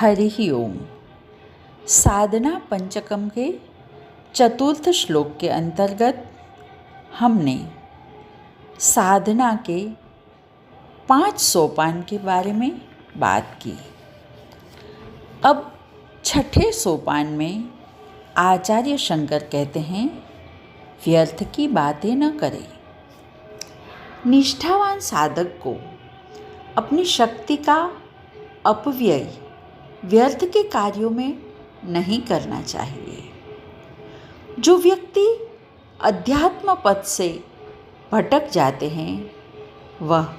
हरिः ओम। साधना पंचकम के चतुर्थ श्लोक के अंतर्गत हमने साधना के 5 सोपान के बारे में बात की। अब छठे सोपान में आचार्य शंकर कहते हैं, व्यर्थ की बातें न करें। निष्ठावान साधक को अपनी शक्ति का अपव्यय व्यर्थ के कार्यों में नहीं करना चाहिए। जो व्यक्ति अध्यात्म पथ से भटक जाते हैं वह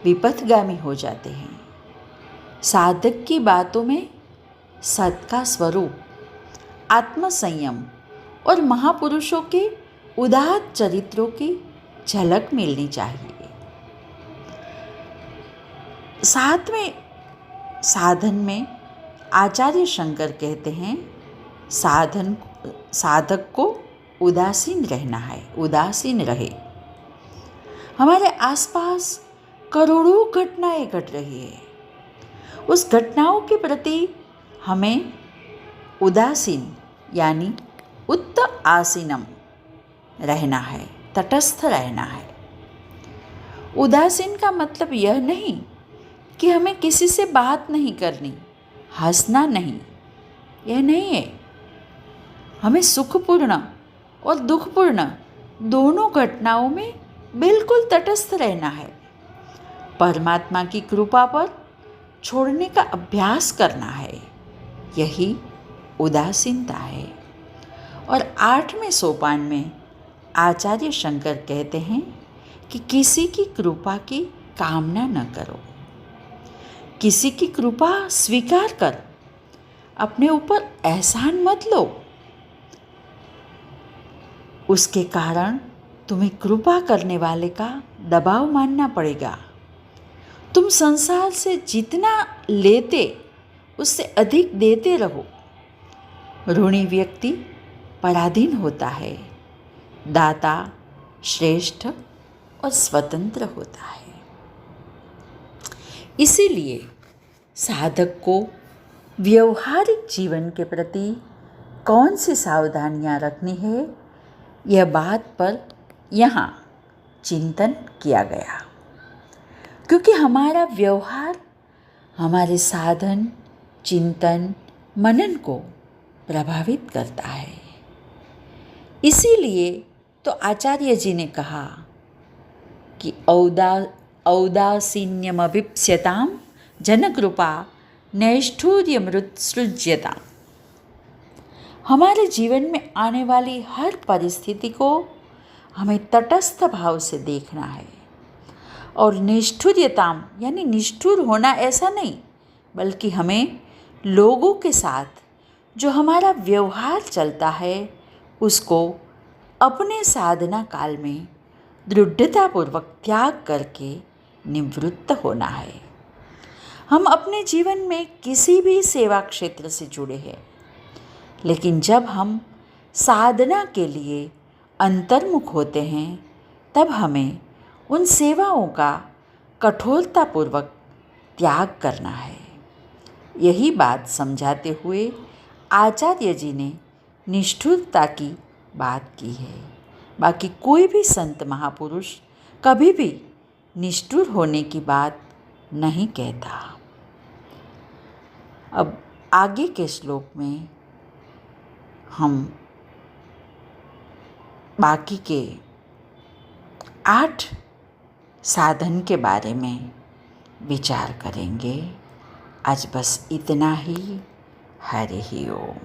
विपथगामी हो जाते हैं। साधक की बातों में सत का स्वरूप, आत्मसंयम और महापुरुषों के उदात्त चरित्रों की झलक मिलनी चाहिए। सातवें साधन में आचार्य शंकर कहते हैं, साधक को उदासीन रहना है, उदासीन रहे। हमारे आसपास करोड़ों घटनाएं घट रही है, उस घटनाओं के प्रति हमें उदासीन यानी उत्त आसीनम रहना है, तटस्थ रहना है। उदासीन का मतलब यह नहीं कि हमें किसी से बात नहीं करनी, हंसना नहीं, यह नहीं है। हमें सुखपूर्ण और दुखपूर्ण दोनों घटनाओं में बिल्कुल तटस्थ रहना है। परमात्मा की कृपा पर छोड़ने का अभ्यास करना है, यही उदासीनता है। और 8वें सोपान में आचार्य शंकर कहते हैं कि किसी की कृपा की कामना न करो। किसी की कृपा स्वीकार कर अपने ऊपर एहसान मत लो। उसके कारण तुम्हें कृपा करने वाले का दबाव मानना पड़ेगा। तुम संसार से जितना लेते उससे अधिक देते रहो। ऋणी व्यक्ति पराधीन होता है, दाता श्रेष्ठ और स्वतंत्र होता है। इसीलिए साधक को व्यवहारिक जीवन के प्रति कौन सी सावधानियां रखनी है, यह बात पर यहाँ चिंतन किया गया। क्योंकि हमारा व्यवहार हमारे साधन, चिंतन, मनन को प्रभावित करता है। इसीलिए तो आचार्य जी ने कहा कि औदासीन्यमभिप्स्यतां जनकृपा नैष्ठुर्यमृत्सृज्यताम्। हमारे जीवन में आने वाली हर परिस्थिति को हमें तटस्थ भाव से देखना है। और निष्ठुर्यताम यानी निष्ठुर होना ऐसा नहीं, बल्कि हमें लोगों के साथ जो हमारा व्यवहार चलता है उसको अपने साधना काल में दृढ़तापूर्वक त्याग करके निवृत्त होना है। हम अपने जीवन में किसी भी सेवा क्षेत्र से जुड़े हैं, लेकिन जब हम साधना के लिए अंतर्मुख होते हैं तब हमें उन सेवाओं का कठोरतापूर्वक त्याग करना है। यही बात समझाते हुए आचार्य जी ने निष्ठुरता की बात की है। बाकी कोई भी संत महापुरुष कभी भी निष्ठुर होने की बात नहीं कहता। अब आगे के श्लोक में हम बाकी के 8 साधन के बारे में विचार करेंगे। आज बस इतना ही। हरि ओम।